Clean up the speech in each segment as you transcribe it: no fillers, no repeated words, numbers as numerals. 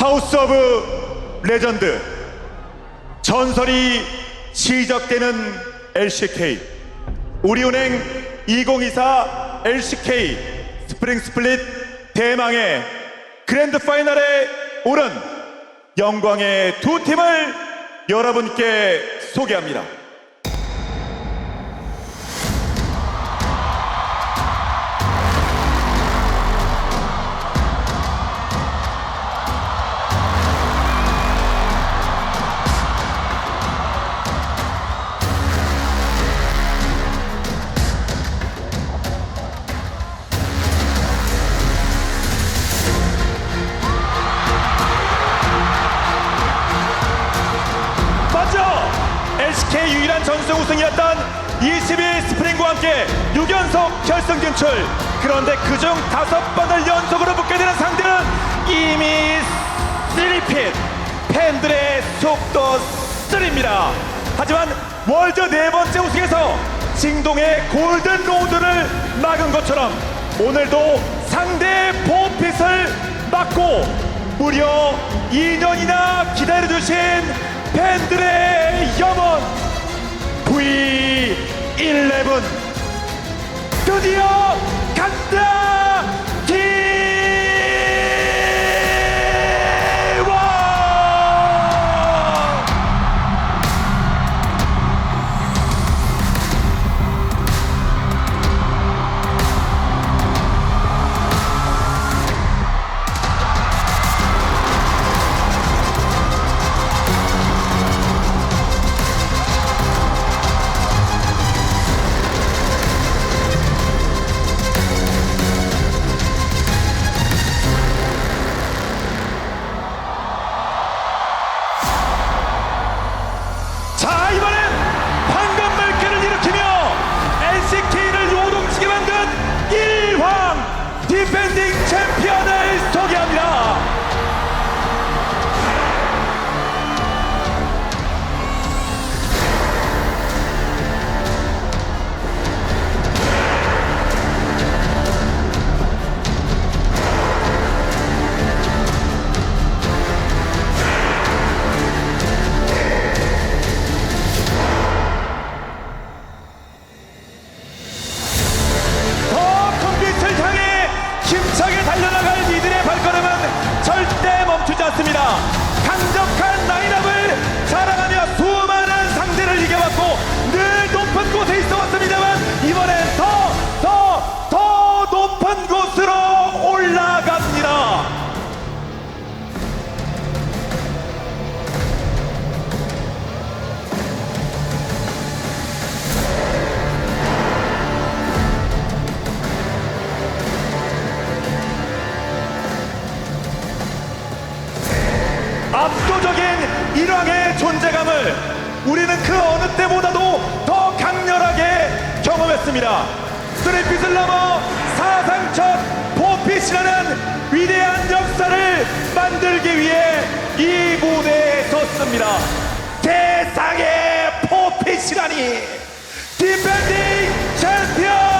하우스 오브 레전드 전설이 시작되는 LCK 우리은행 2024 LCK 스프링 스플릿 대망의 그랜드 파이널에 오른 영광의 두 팀을 여러분께 소개합니다. LCK 유일한 전승 우승이었던 22 스프링과 함께 6연속 결승 진출. 그런데 그중 5번을 연속으로 붙게 되는 상대는 이미 3핏 팬들의 속도 3입니다. 하지만 월드 4번째 우승에서 징동의 골든 로드를 막은 것처럼 오늘도 상대의 보핏을 막고 무려 2년이나 기다려주신 팬들의 영혼 V11 드디어 간다 T1. 자, 이번엔 황금 물결을 일으키며 LCK를 요동치게 만든 일황 디펜딩 챔피언을 소개합니다. 힘차게 달려나갈 이들의 발걸음은 절대 멈추지 않습니다. 강력한 라인업을 자랑하며 수많은 상대를 이겨왔고 늘 높은 곳에 있어 왔습니다만 이번엔 더 높은 곳으로 올라갑니다. 압도적인 일왕의 존재감을 우리는 그 어느 때보다도 더 강렬하게 경험했습니다. 쓰리핏을 넘어 사상 첫 포핏이라는 위대한 역사를 만들기 위해 이 무대에 섰습니다. 세상의 포핏이라니 디펜딩 챔피언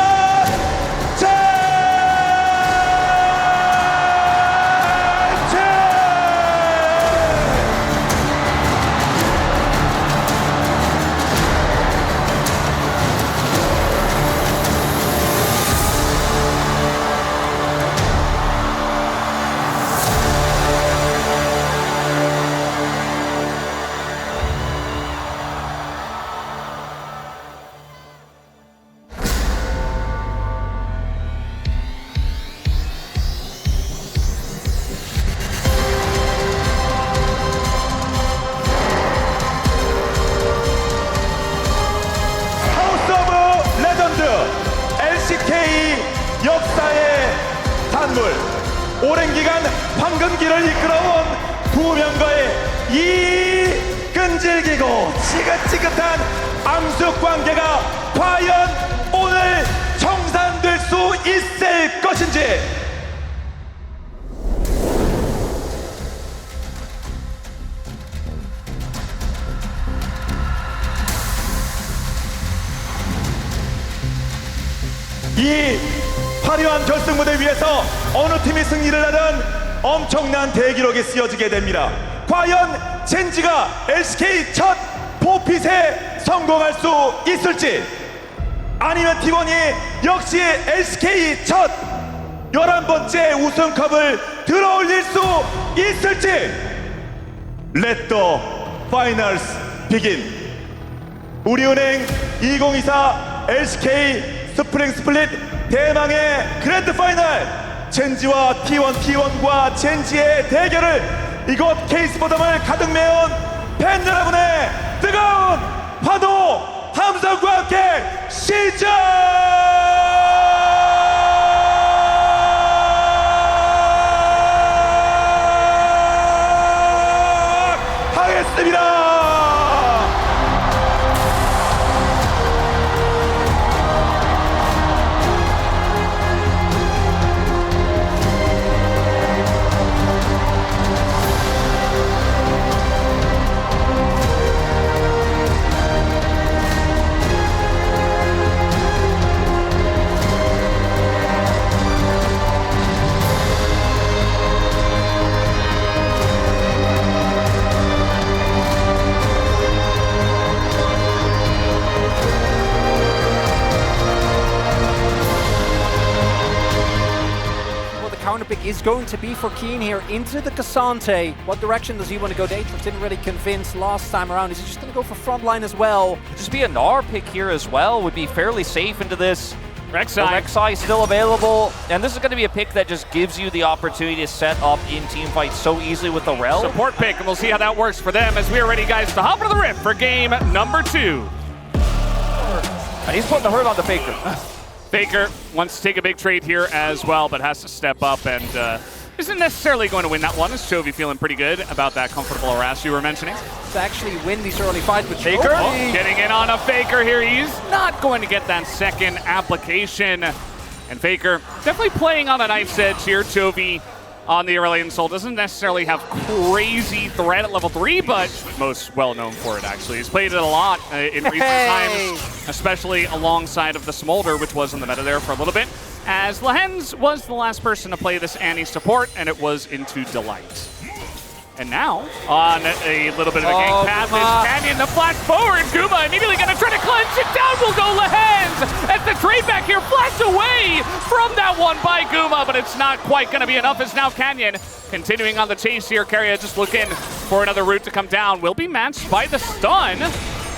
LCK 역사의 단물, 오랜 기간 황금기를 이끌어온 두 명과의 이 끈질기고 지긋지긋한 암숙 관계가 과연 오늘 청산될 수 있을 것인지. 이 화려한 결승 무대 위에서 어느 팀이 승리를 하든 엄청난 대기록이 쓰여지게 됩니다. 과연 젠지가 LCK 첫 포핏에 성공할 수 있을지, 아니면 T1이 역시 LCK 첫 11번째 우승컵을 들어올릴 수 있을지. Let the finals begin. 우리은행 2024 LCK 스프링 스플릿 대망의 그랜드 파이널, 젠지와 T1과 젠지의 대결을 이곳 K스포덤을 가득 메운 팬 여러분의 뜨거운 파도 함성과 함께 시작하겠습니다. Counterpick is going to be for Keen here into the Cassante. What direction does he want to go? Daetrix didn't really convince last time around. Is he just going to go for frontline as well? Just be a Gnar pick here as well would be fairly safe into this. Rek'Sai still available, and this is going to be a pick that just gives you the opportunity to set up in team fights so easily with the Rel. Support pick, and we'll see how that works for them as we are ready, guys, to hop into the rift for game number 2. And he's putting the hurt on the Faker. Faker wants to take a big trade here as well, but has to step up and isn't necessarily going to win that one. Is Chovy feeling pretty good about that comfortable harass you were mentioning? To actually win these early fights with Faker getting in on a Faker here. He's not going to get that second application. And Faker definitely playing on a knife's edge here. Chovy on the Aurelion Soul doesn't necessarily have crazy threat at level 3, but most well known for it actually. He's played it a lot in recent times, especially alongside of the Smolder, which was in the meta there for a little bit, as Lehens was the last person to play this Annie support, and it was into Delight. And now, on a little bit of a gank path, is Canyon the flash forward. Guma immediately going to try to cleanse it down. Will go Lehens as the trade back here flashed away from that one by Guma, but it's not quite going to be enough as now Canyon continuing on the chase here. Keria just looking for another route to come down. Will be matched by the stun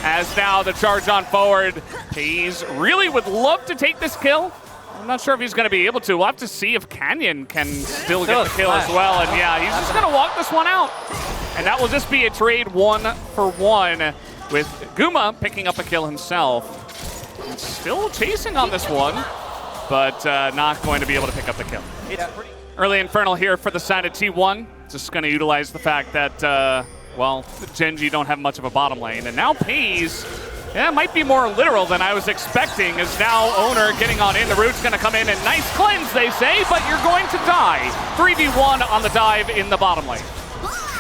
as now the charge on forward. He's really would love to take this kill. I'm not sure if he's going to be able to. We'll have to see if Canyon can still get the kill as well. And yeah, he's just going to walk this one out. And that will just be a trade 1-for-1 with Guma picking up a kill himself. And still chasing on this one, but not going to be able to pick up the kill. Early Infernal here for the side of T1. Just going to utilize the fact that, well, Genji don't have much of a bottom lane. And now Pays, yeah, it might be more literal than I was expecting, as now Owner getting on in. The root's going to come in and nice cleanse, they say, but you're going to die. 3v1 on the dive in the bottom lane.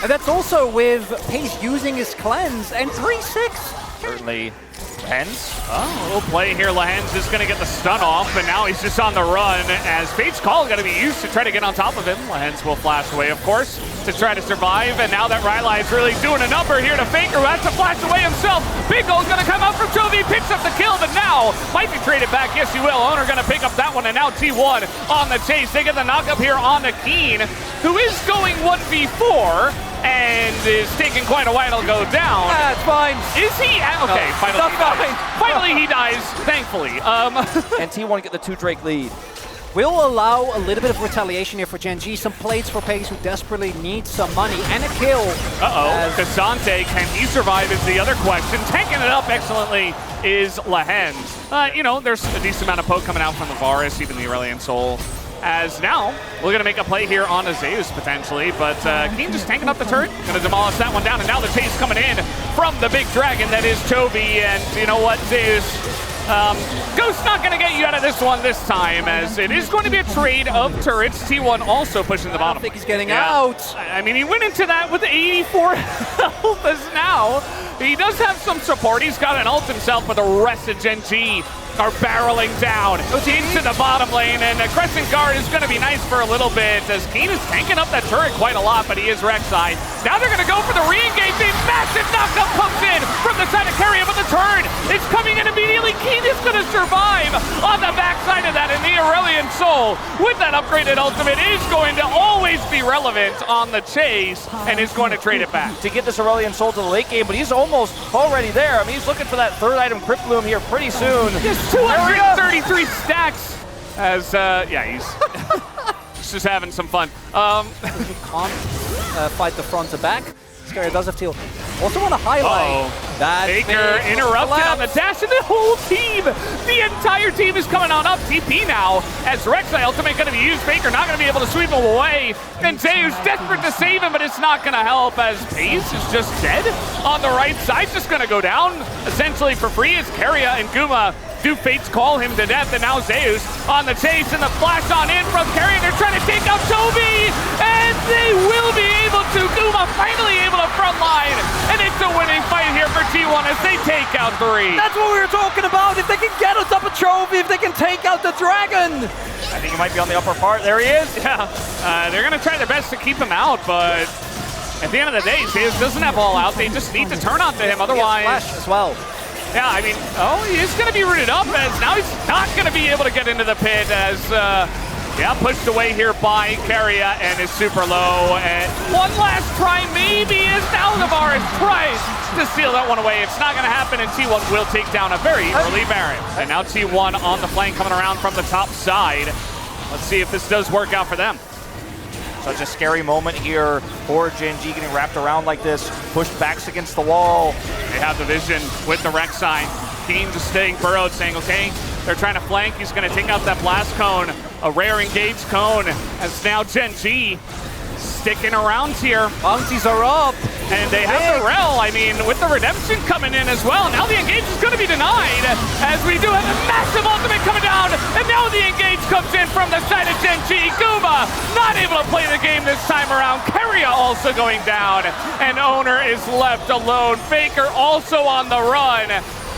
And that's also with Pace using his cleanse and 3-6. Certainly Lehens. Oh, a little play here. Lehens is going to get the stun off, and now he's just on the run as Fate's Call is going to be used to try to get on top of him. Lehens will flash away, of course, to try to survive, and now that Rylai is really doing a number here to Faker, who has to flash away himself. Big Go's going to come out from Chovy, picks up the kill, but now might be traded back. Yes, you will. Owner going to pick up that one, and now T1 on the chase. They get the knock up here on the Keen, who is going 1v4. And is taking quite a while to go down. That's fine. Is he? Okay, finally he dies, thankfully. And T1 get the 2 Drake lead. Will allow a little bit of retaliation here for Genji. Some plates for Pace, who desperately needs some money and a kill. Cassante, can he survive is the other question. Tanking it up excellently is Lehens. You know, there's a decent amount of poke coming out from the Varus, even the Aurelion Soul. As now, we're going to make a play here on a Zeus potentially, but Keen just tanking up the turret, going to demolish that one down, and now the chase coming in from the big dragon that is Chovy, and you know what, Zeus? Ghost's not going to get you out of this one this time, as it is going to be a trade of turrets. T1 also pushing the bottom. I don't think he's getting out. I mean, he went into that with 84 health as now. He does have some support. He's got an ult himself, but the rest of Gen G are barreling down into the bottom lane, and the Crescent Guard is going to be nice for a little bit as Keen is tanking up that turret quite a lot, but he is Rek'Sai. Now they're going to go for the re-engage. A massive knockup comes in from the side of Keria, but the turn is coming in immediately. Keen is going to survive on the backside of that, and the Aurelion Soul with that upgraded ultimate is going to always be relevant on the chase and is going to trade it back. To get this Aurelion Soul to the late game, but he's almost already there. I mean, he's looking for that third item Crypt Bloom here pretty soon. Just 233 stacks as, yeah, he's just having some fun. He can't fight the front to back. Scary does have teal. Also want to highlight that Faker interrupted on the dash, and the whole team, the entire team is coming on up. TP now as Rek'Sai ultimate going to be used. Faker not going to be able to sweep him away. And Zeus desperate to save him, but it's not going to help as Paze is just dead on the right side. Just going to go down essentially for free as Keria and Guma do Fates call him to death, and now Zeus on the chase, and the flash on in from Keria. They're trying to take out Toby, and they will be able to. Guma finally able to frontline, and it's a winning fight here for T1 as they take out 3. That's what we were talking about. If they can get us up a trophy, if they can take out the dragon. I think he might be on the upper part. There he is. Yeah, they're going to try their best to keep him out, but at the end of the day, Zeus doesn't have all out. They just need to turn onto him, otherwise. Flash as well. Yeah, I mean, he is going to be rooted up as now he's not going to be able to get into the pit as, yeah, pushed away here by Keria and is super low. And one last try maybe as now Navarre tries to steal that one away. It's not going to happen, and T1 will take down a very early Baron. And now T1 on the flank coming around from the top side. Let's see if this does work out for them. Such a scary moment here for Gen G getting wrapped around like this, pushed backs against the wall. They have the vision with the Rek'Sai. Keen just staying burrowed, saying, okay, they're trying to flank. He's going to take out that blast cone, a rare engaged cone, as now Gen G sticking around here. Bounties are up. And they have the Rel, I mean, with the Redemption coming in as well. Now the engage is going to be denied, as we do have a massive ultimate coming down, and now the engage comes in from the side of Gen G. Guma not able to play the game this time around. Keria also going down, and Owner is left alone. Faker also on the run,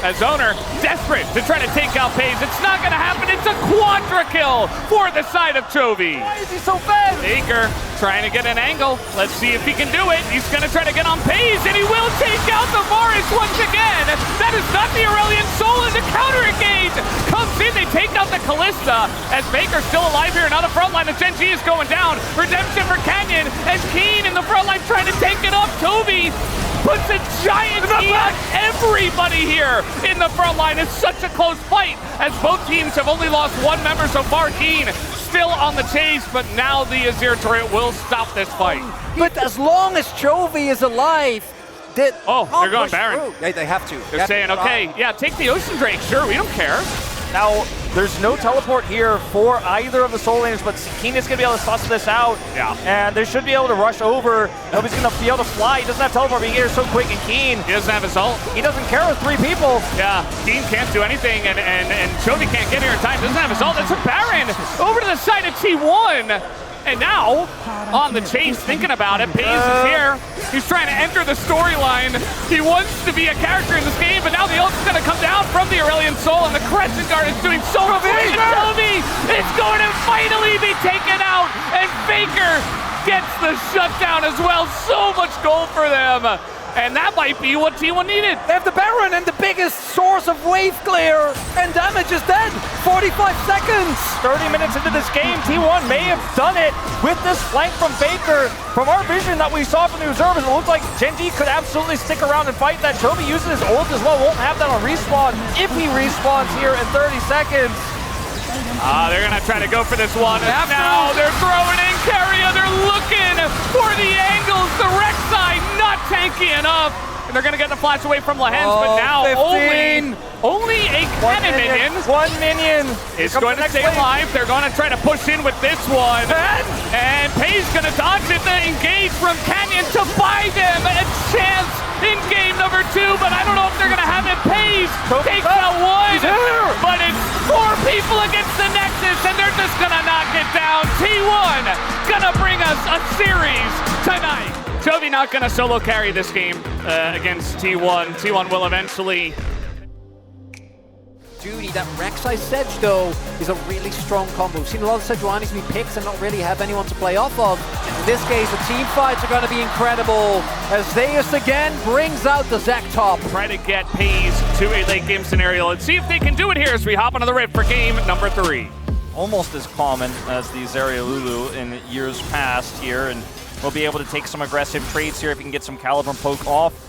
as Owner desperate to try to take out Paze. It's not going to happen. It's a quadra kill for the side of Chovy. Why is he so fast? Faker trying to get an angle. Let's see if he can do it. He's going to try to get on Paze, and he will take out the Varus once again. That is not the Aurelion Soul, and the counter engage comes in. They take out the Callista, as Faker's still alive here. Now the front line of Gen G is going down. Redemption for Canyon, and Keen in the front line trying to take it off. Toby puts a giant E on everybody here in the front line. It's such a close fight, as both teams have only lost one member so far. Keen still on the chase, but now the Azir turret will stop this fight. But as long as Chovy is alive, they're going Baron. Yeah, they have to. They're saying, okay, yeah, take the Ocean Drake. Sure, we don't care. Now, there's no teleport here for either of the Soul Laners, but Keen is going to be able to suss this out. Yeah. And they should be able to rush over. Nobody's going to be able to fly. He doesn't have teleport, but he gets here so quick. And Keen, he doesn't have his ult. He doesn't care with 3 people. Yeah, Keen can't do anything, and Chovy can't get here in time. Doesn't have his ult. That's a Baron over to the side of T1. And now, on the chase, thinking about it, Paze is here. He's trying to enter the storyline. He wants to be a character in this game, but now the ult is going to come down from the Aurelion Soul, and the Crescent Guard is doing so much. Chovy is going to finally be taken out, and Faker gets the shutdown as well. So much gold for them. And that might be what T1 needed. They have the Baron and the biggest source of wave clear, and damage is dead. 45 seconds. 30 minutes into this game, T1 may have done it with this flank from Faker. From our vision that we saw from the observers, it looked like Gen G could absolutely stick around and fight that. Chovy using his ult as well, won't have that on respawn if he respawns here in 30 seconds. They're going to try to go for this one. Now they're throwing in Keria. They're looking for the angles. The Rek'Sai not tanky enough. And they're going to get the flash away from Lehens, but now 15. only a cannon minion. 1 minion is going to stay alive. They're going to try to push in with this one. And Paze going to dodge it. The engage from Canyon to buy them a chance in game number 2, but I don't know if they're going to have it. Paze takes out one, but it's 4 people against the Nexus, and they're just going to knock it down. T1 going to bring us a series tonight. Chovy not going to solo carry this game against T1. T1 will eventually duty. That Rek'Sai Sedge, though, is a really strong combo. We've seen a lot of Sejuanis be picked and not really have anyone to play off of. In this case, the team fights are going to be incredible as Zeus again brings out the Zac top. Try to get Pays to a late game scenario. Let's see if they can do it here as we hop onto the Rift for game number 3. Almost as common as the Zarya Lulu in years past here, and we'll be able to take some aggressive trades here if you can get some Caliber poke off.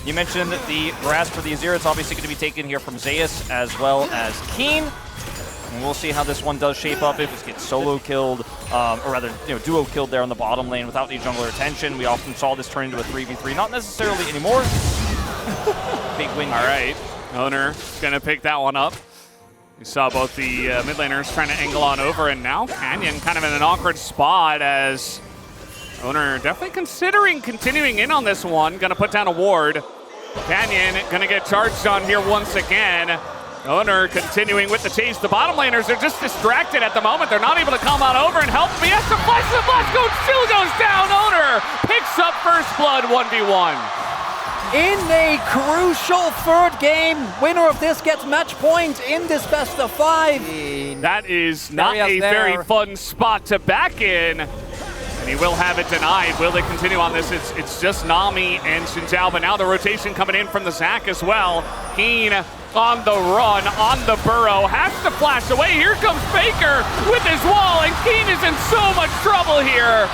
You mentioned the grasp for the Azir. It's obviously going to be taken here from Zeus as well as Keen. And we'll see how this one does shape up if it gets solo killed, or rather, duo killed there on the bottom lane without any jungler attention. We often saw this turn into a 3v3, not necessarily anymore. Big win. All right, Owner gonna pick that one up. We saw both the mid laners trying to angle on over, and now Canyon kind of in an awkward spot as Owner definitely considering continuing in on this one. Gonna put down a ward. Canyon gonna get charged on here once again. Owner continuing with the chase. The bottom laners are just distracted at the moment. They're not able to come on over and help. He has to flash the blast. Still goes down. Owner picks up first blood 1v1. In a crucial third game, winner of this gets match point in this best of 5. That is not a very fun spot to back in. And he will have it denied. Will they continue on this? It's just Nami and Xinjiao, but now the rotation coming in from the Zac as well. Keen on the run, on the burrow, has to flash away. Here comes Faker with his wall, and Keen is in so much trouble here.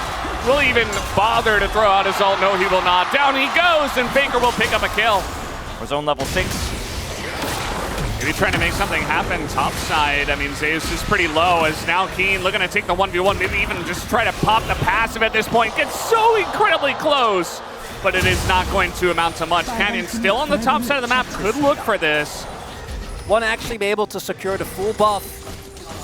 Will he even bother to throw out his ult? No, he will not. Down he goes, and Faker will pick up a kill. For zone level 6. Maybe trying to make something happen top side. I mean, Zeus is pretty low as now Keen looking to take the 1v1, maybe even just try to pop the passive at this point. Gets so incredibly close, but it is not going to amount to much. Canyon still on the top side of the map. Could look for this. Won't actually be able to secure the full buff.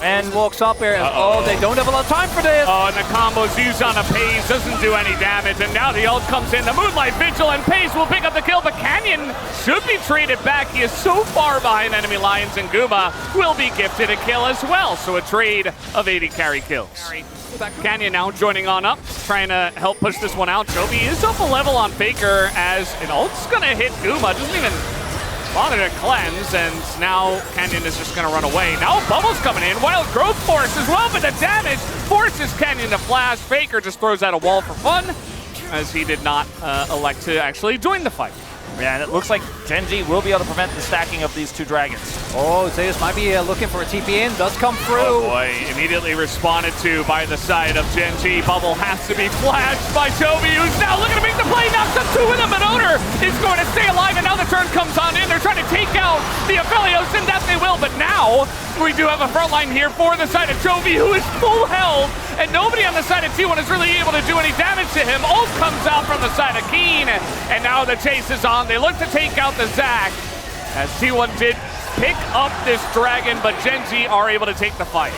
And walks up here. Oh, they don't have a lot of time for this. Oh, and the combo's used on a Pays, doesn't do any damage. And now the ult comes in, the Moonlight Vigil, and Pays will pick up the kill, but Canyon should be traded back. He is so far behind enemy lines, and Guma will be gifted a kill as well. So a trade of 80 carry kills. Canyon now joining on up, trying to help push this one out. Jovi is up a level on Faker as an ult's gonna hit Guma. Doesn't even bother to cleanse, and now Canyon is just going to run away. Now Bubble's coming in, Wild Growth Force as well, but the damage forces Canyon to flash. Faker just throws out a wall for fun, as he did not elect to actually join the fight. Yeah, and it looks like Genji will be able to prevent the stacking of these two dragons. Oh, Zeus might be looking for a TP in, does come through. Oh boy, immediately responded to by the side of Genji. Bubble has to be flashed by Jovi, who's now looking to make the play, knocks up 2 of them, and Owner is going to stay alive, and now the turn comes on in. They're trying to take out the Aphelios, and that they will, but now we do have a front line here for the side of Jovi, who is full health, and nobody on the side of T1 is really able to do any damage to him. Ult comes out from the side of Keen, and now the chase is on. They look to take out the Zac, as T1 did pick up this dragon, but Genji are able to take the fight.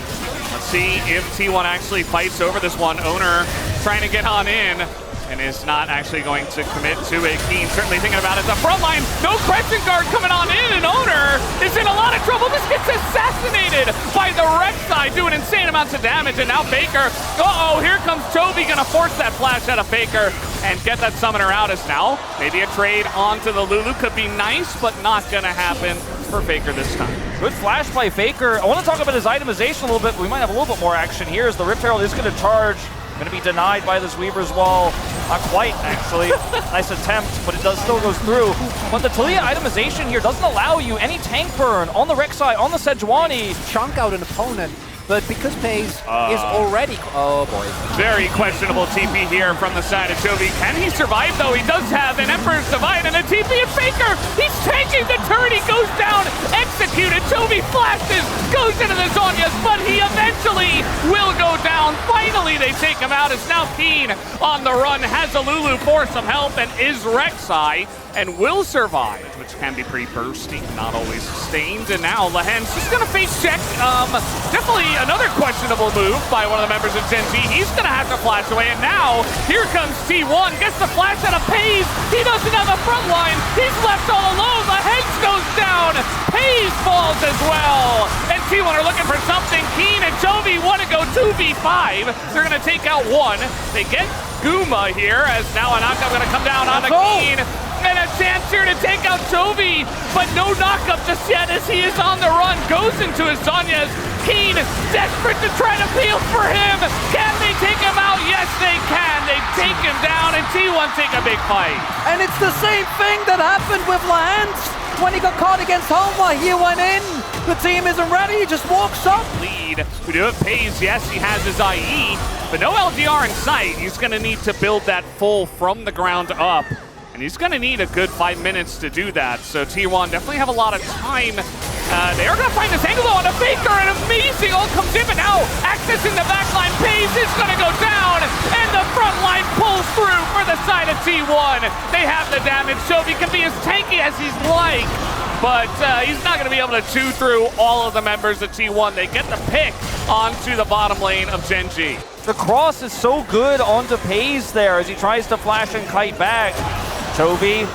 Let's see if T1 actually fights over this one. Owner trying to get on in, and is not actually going to commit to a Keen. Certainly thinking about it. The front line, no Crescent Guard coming on in, and Owner is in a lot of trouble. This gets assassinated by the Rek'Sai, doing insane amounts of damage, and now Faker. Uh-oh, here comes Jovi, gonna force that flash out of Faker and get that summoner out. As now maybe a trade onto the Lulu could be nice, but not gonna happen for Faker this time. Good flash by Faker. I want to talk about his itemization a little bit, but we might have a little bit more action here as the Rift Herald is going to charge. Going to be denied by this Weaver's Wall. Not quite, actually. Nice attempt, but it still goes through. But the Talia itemization here doesn't allow you any tank burn on the Rek'Sai, on the Sejuani. Chunk out an opponent, but because Pays is already... Oh boy. Very questionable TP here from the side of Jovi. Can he survive though? He does have an Emperor's Divide and a TP of Faker. He's tanking the turn. He goes down, executed. Jovi flashes, goes into the Zhonya's, but he eventually will go down. Finally, they take him out. It's now Keen on the run, has a Lulu for some help, and is Rek'Sai, and will survive, which can be pretty bursty, not always sustained. And now Lahen's just gonna face check. Definitely another questionable move by one of the members of Gen Z. He's gonna have to flash away, and now here comes T1, gets the flash out of Pays. He doesn't have a front line. He's left all alone. Lahen's goes down. Pays falls as well. And T1 are looking for something. Keen and Jovi want to go 2v5. They're gonna take out one. They get Guma here, as now Anaka gonna come down on a Keen. and a chance here to take out Chovy, but no knockup just yet as he is on the run. Goes into his Zhonya's. Keen, desperate to try to peel for him. Can they take him out? Yes, they can. They take him down, and T1 take a big fight. And it's the same thing that happened with Lance when he got caught against Homa. He went in. The team isn't ready. He just walks up. Lead. We do have Pays. Yes, he has his IE, but no LGR in sight. He's going to need to build that full from the ground up. And he's going to need a good 5 minutes to do that. So T1 definitely have a lot of time. They are going to find this angle on a Faker, and amazing all comes in, but now accessing the backline. Pays is going to go down, and the front line pulls through for the side of T1. They have the damage. Chovy can be as tanky as he's like, but he's not going to be able to chew through all of the members of T1. They get the pick onto the bottom lane of Gen.G. The cross is so good onto Pays there as he tries to flash and kite back. Chovy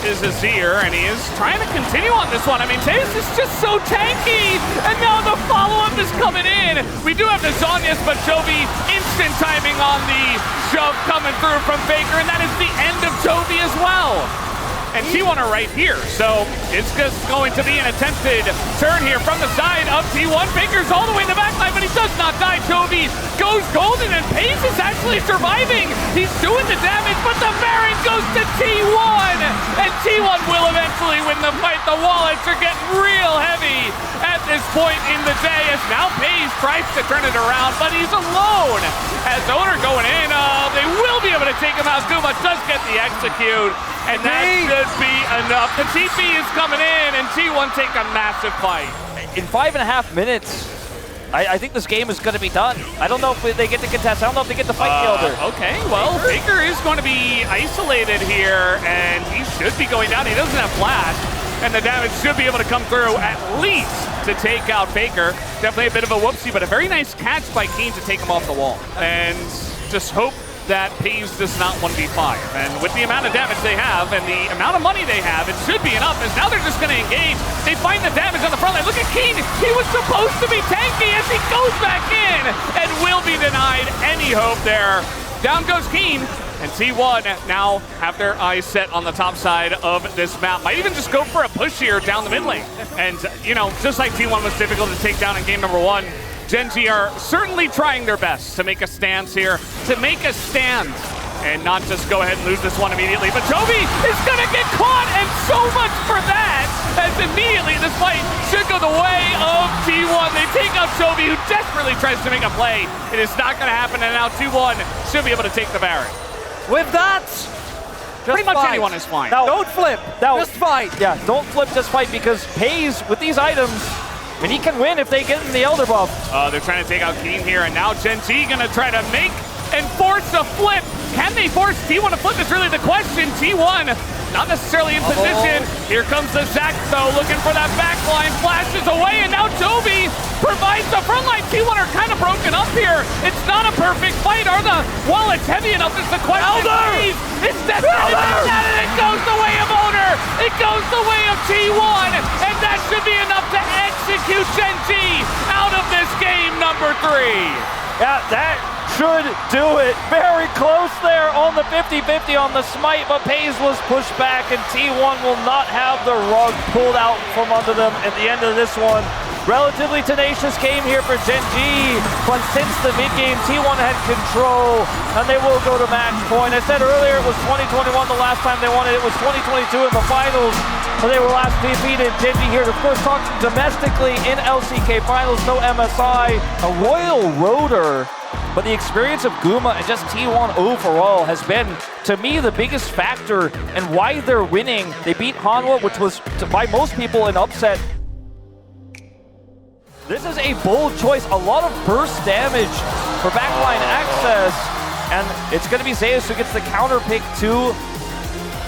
is Azir, and he is trying to continue on this one. I mean, Pays is just so tanky, and now the follow-up is coming in. We do have the Zhonya's, but Chovy instant timing on the shove coming through from Faker, and that is the end of Chovy as well. And T1 are right here, so it's just going to be an attempted turn here from the side of T1. Faker's all the way in the backline, but he does not die. Chovy goes golden, and Pays is actually surviving. He's doing the damage, but the Baron goes to T1, and T1 will eventually win the fight. The wallets are getting real heavy at this point in the day, as now Pays tries to turn it around, but he's alone. As Owner going in, they will be able to take him out. Guma does get the execute, and that should be enough. The TP is coming in, and T1 take a massive fight. in 5.5 minutes. I think this game is going to be done. I don't know if they get the contest. I don't know if they get the fight the Elder. Okay, well, Faker is going to be isolated here, and he should be going down. He doesn't have flash, and the damage should be able to come through at least to take out Faker. Definitely a bit of a whoopsie, but a very nice catch by Keen to take him off the wall. And just hope that Pays does not 1v5. And with the amount of damage they have and the amount of money they have, it should be enough, as now they're just going to engage. They find the damage on the front line. Look at Keen. He was supposed to be tanky as he goes back in and will be denied any hope there. Down goes Keen. And T1 now have their eyes set on the top side of this map. Might even just go for a push here down the mid lane. And, you know, just like T1 was difficult to take down in game number 1, Gen.G are certainly trying their best to make a stance here, to make a stand, and not just go ahead and lose this one immediately. But Chovy is going to get caught, and so much for that, as immediately this fight should go the way of T1. They take out Chovy, who desperately tries to make a play. It is not going to happen, and now T1 should be able to take the Baron. With that, pretty much anyone is fine. Now, don't flip, just fight. Yeah, don't flip, just fight, because Pays, with these items, I mean, he can win if they get in the Elder buff. They're trying to take out Keen here, and now Gen.G gonna try to make and force a flip. Can they force T1 to flip is really the question. T1 not necessarily in position. Here comes the Zac, though, looking for that backline, flashes away, and now Chovy provides the front line. T1 are kind of broken up here. It's not a perfect fight. Are the wallets heavy enough is the question. Elder! It's definitely that, and it goes the way of Owner. It goes the way of T1, and that should be enough to execute Gen.G out of this game number 3. Yeah, that should do it. Very close there on the 50-50 on the smite, but Pays was pushed back, and T1 will not have the rug pulled out from under them at the end of this one. Relatively tenacious game here for Gen.G, but since the mid-game, T1 had control, and they will go to match point. I said earlier it was 2021 the last time they won it. It was 2022 in the finals, but they were last defeated. Gen.G here, of course, talking domestically in LCK finals, no MSI. A Royal Rotor, but the experience of Guma and just T1 overall has been, to me, the biggest factor and why they're winning. They beat Hanwha, which was, by most people, an upset. This is a bold choice, a lot of burst damage for backline access, and it's going to be Zeus who gets the counter pick to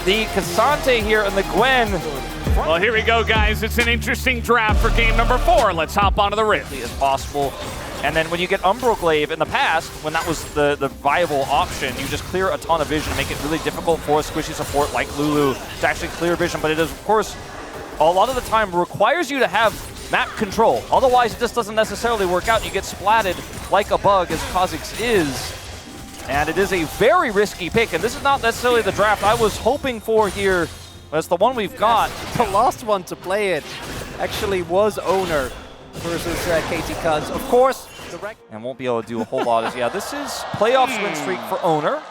the Cassante here and the Gwen. Well, here we go, guys. It's an interesting draft for game number 4. Let's hop onto the Rift. As possible. And then when you get Umbroglaive in the past, when that was the viable option, you just clear a ton of vision, make it really difficult for a squishy support like Lulu to actually clear vision. But it is, of course, a lot of the time requires you to have map control. Otherwise, it just doesn't necessarily work out. You get splatted like a bug, as Kha'Zix is. And it is a very risky pick, and this is not necessarily the draft I was hoping for here, but it's the one we've got. The last one to play it actually was Owner versus KT Cuz. Of course, And won't be able to do a whole lot. Yeah, this is playoffs win streak for Owner.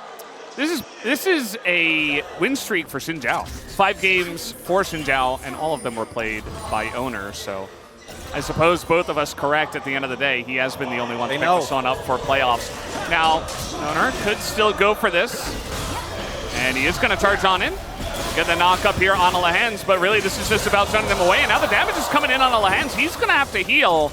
This is a win streak for Xin Zhao. 5 games for Xin Zhao, and all of them were played by Owner, so I suppose both of us correct at the end of the day. He has been the only one to pick this one up for playoffs. Now, Owner could still go for this, and he is going to charge on in. Get the knock up here on Alahans, but really this is just about sending them away, and now the damage is coming in on Alahans. He's going to have to heal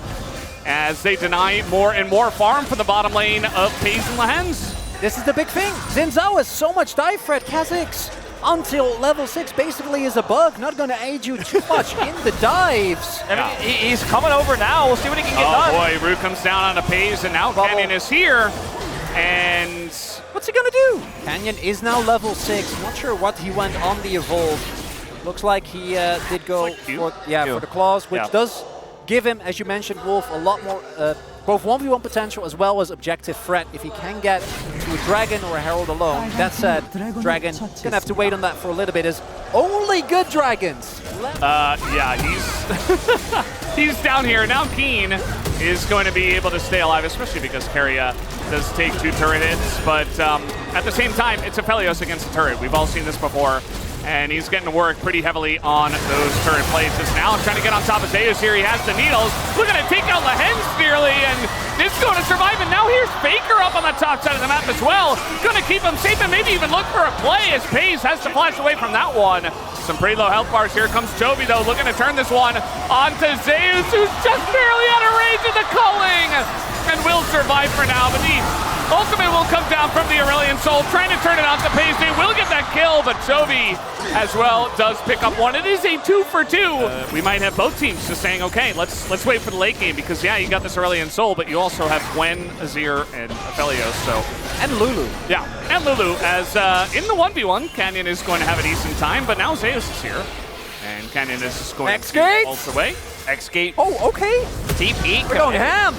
as they deny more and more farm for the bottom lane of FaZe and Lahens. this is the big thing. Xin Zhao has so much dive threat. Kha'Zix until level 6 basically is a bug. Not going to aid you too much in the dives. I mean, he's coming over now. We'll see what he can get done. Oh boy, Rue comes down on a FaZe, and now Canyon is here. And what's he gonna do? Canyon is now level 6. Not sure what he went on the evolve. Looks like he did go for the claws, which does give him, as you mentioned, Wolf, a lot more both 1v1 potential as well as objective threat if he can get to a Dragon or a Herald alone. That said, Dragon gonna have to wait on that for a little bit. Is only good dragons. yeah, he's down here. Now Keen is going to be able to stay alive, especially because Keria does take 2 turret hits. But at the same time, it's Aphelios against a turret. We've all seen this before. And he's getting to work pretty heavily on those turret plays. Just now trying to get on top of Zeus here. He has the needles. Looking to take out Lahens nearly, and it's going to survive. And now here's Faker up on the top side of the map as well. Going to keep him safe and maybe even look for a play as FaZe has to flash away from that one. Some pretty low health bars. Here comes Jovi though, looking to turn this one onto Zeus, who's just barely out of range of the culling and will survive for now. But the ultimate will come down from the Aurelion Soul, trying to turn it onto FaZe. They will get that kill, but Jovi as well does pick up one. It is a 2 for 2. We might have both teams just saying, okay, let's wait for the late game, because yeah, you got this Aurelion Soul, but you also have Gwen, Azir, and Aphelios. So and Lulu. Yeah, and Lulu, as in the 1v1, Canyon is going to have a decent time, but now Zeus is here, and Canyon is just going to ult away. X-Gate. Oh, okay. TP. We're going ham.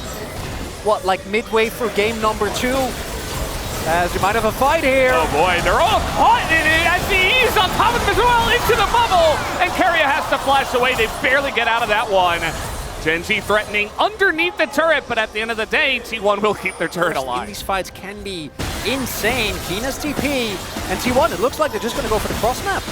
What, like midway through game number 2? As you might have a fight here. Oh boy, they're all caught in it as he's on top of them as well into the bubble. And Keria has to flash away. They barely get out of that one. Gen G threatening underneath the turret, but at the end of the day, T1 will keep their turret alive. These fights can be insane. Keen has TP, and T1, it looks like they're just going to go for the cross map.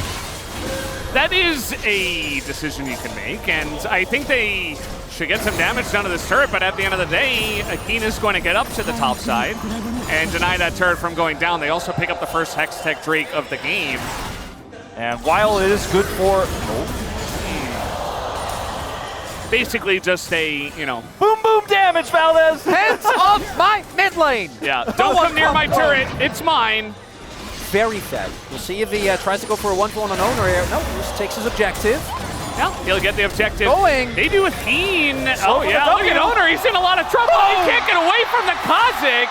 That is a decision you can make, and I think they should get some damage done to this turret, but at the end of the day, Akeen is going to get up to the top side and deny that turret from going down. They also pick up the first Hextech Drake of the game. And while it is good for... basically just a, you know... Boom, boom damage, Valdez! Hands off my mid lane! Yeah, don't come near my turret, it's mine. Very fed. We'll see if he tries to go for a 1-for-1 on Owner here. No, just takes his objective. Yeah, he'll get the objective. Going. They do a Keen. Oh yeah, look at Owner, he's in a lot of trouble. Oh. He can't get away from the Kha'Zix.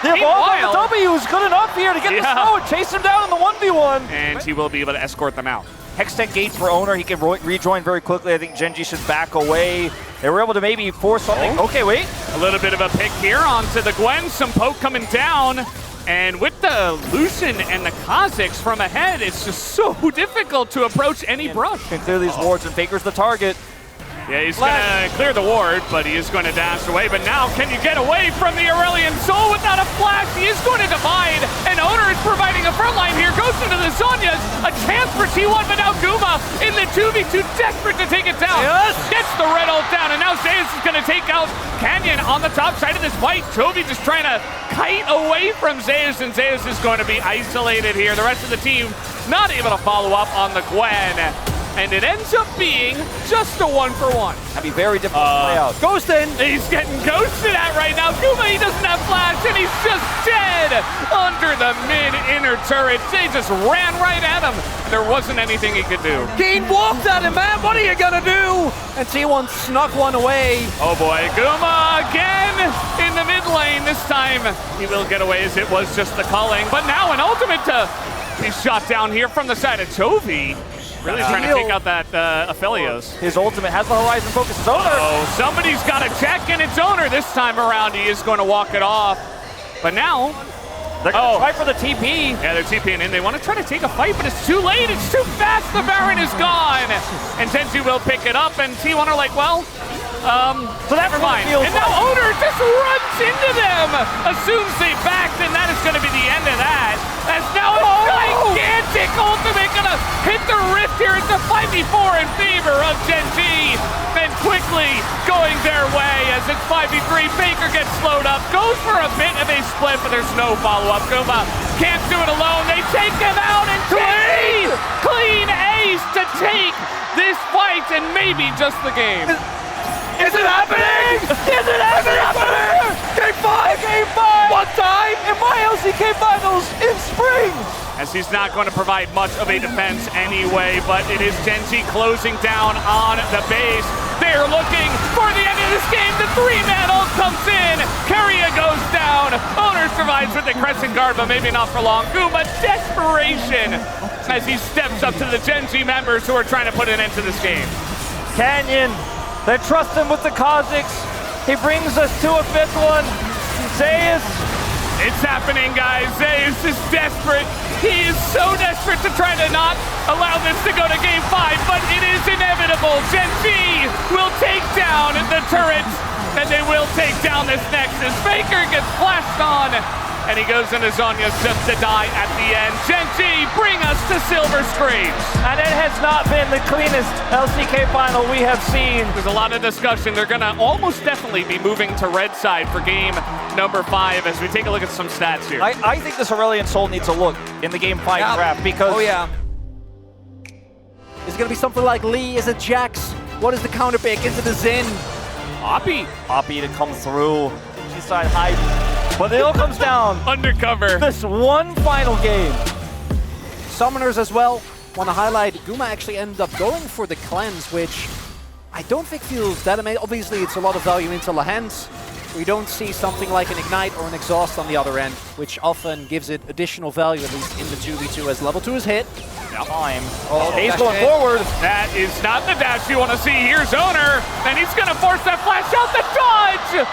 The evolve of the W is good enough here to get the snow and chase him down in the 1v1. And he will be able to escort them out. Hextech Gate for Owner, he can rejoin very quickly. I think Gen G should back away. They were able to maybe force something. Oh. Okay, wait. A little bit of a pick here onto the Gwen. Some poke coming down. And with the Lucian and the Kha'Zix from ahead, it's just so difficult to approach any brush. Can clear these wards, and Faker's the target. Yeah, he's going to clear the ward, but he is going to dash away. But now, can you get away from the Aurelion Soul without a flash? He is going to divide, and Owner is providing a front line here. Goes into the Zhonya's, a chance for T1, but now Guma in the 2v2, desperate to take it down. Yes. Gets the red ult down, and now Zeus is going to take out Canyon on the top side of this fight. Chovy just trying to kite away from Zeus, and Zeus is going to be isolated here. The rest of the team not able to follow up on the Gwen. And it ends up being just a 1-for-1. That'd be very difficult to play out. Ghostin! He's getting ghosted at right now. Guma, he doesn't have flash, and he's just dead under the mid-inner turret. They just ran right at him. There wasn't anything he could do. Keen walked at him, man. What are you gonna do? And T1 snuck one away. Oh boy, Guma again in the mid lane. This time he will get away as it was just the culling. But now an ultimate to be shot down here from the side of Chovy. Really trying to take out that Aphelios. His ultimate has the horizon focus. It's Owner. Oh, somebody's got to check, and it's Owner this time around. He is going to walk it off. But now, They're going to try for the TP. Yeah, they're TPing in. They want to try to take a fight, but it's too late. It's too fast. The Baron is gone. And Genji will pick it up, and T1 are like, well, So that's never mind. And now Owner just runs into them, assumes they backed, and that is going to be the end of that. As now a gigantic ultimate going to hit the rift here. It's a 5v4 in favor of Genji. And quickly going their way as it's 5v3. Faker gets slowed up, goes for a bit of a split, but there's no follow-up. Guma can't do it alone. They take him out, and Genji clean ace to take this fight and maybe just the game. Is it happening? Is it happening? Game 5! Game 5! One time in my LCK finals in spring! As he's not going to provide much of a defense anyway, but it is Genji closing down on the base. They're looking for the end of this game. The 3-man ult comes in. Keria goes down. Owner survives with the crescent guard, but maybe not for long. Guma, desperation as he steps up to the Genji members who are trying to put an end to this game. Canyon, they trust him with the Kazakhs. He brings us to a 5th one. Zeus. It's happening, guys. Zeus is desperate. He is so desperate to try to not allow this to go to game 5, but it is inevitable. Genji will take down the turrets, and they will take down this Nexus. Faker gets flashed on, and he goes into Zhonya's just to die at the end. Genji, bring us to silver screens. And it has not been the cleanest LCK final we have seen. There's a lot of discussion. They're going to almost definitely be moving to red side for game number 5 as we take a look at some stats here. I think this Aurelion Sol needs a look in the game 5 draft because... Oh yeah. Is it going to be something like Lee? Is it Jax? What is the counter pick? Is it a Xin? Poppy to come through. G-side hype. But it all comes down. Undercover. This one final game. Summoners as well. Want to highlight, Guma actually ended up going for the cleanse, which I don't think feels that amazing. Obviously, it's a lot of value into Lahens. We don't see something like an Ignite or an Exhaust on the other end, which often gives it additional value, at least in the 2v2, as level 2 is hit. Time. Oh, he's dash going in. forward. That is not the dash you want to see. Here's Owner, and he's going to force that flash out. The dodge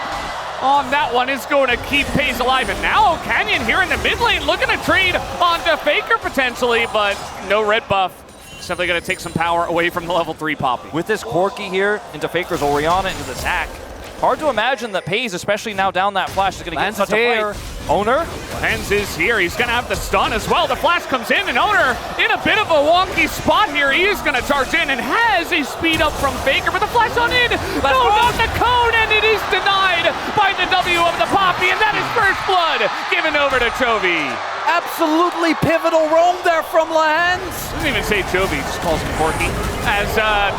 on that one is going to keep pace alive. And now Canyon here in the mid lane looking to trade onto Faker potentially, but no red buff. Simply going to take some power away from the level 3 Poppy. With this Corki here into Faker's Orianna into the Zac. Hard to imagine that Pays, especially now down that flash, is going to get such a fight. Owner. Hens is here. He's going to have the stun as well. The flash comes in, and Owner in a bit of a wonky spot here. He is going to charge in and has a speed up from Faker, but the flash on in. No, not the cone, and it is denied by the W of the Poppy, and that is first blood given over to Chovy. Absolutely pivotal roam there from Lahens. Doesn't even say Chovy, just calls him Corky. As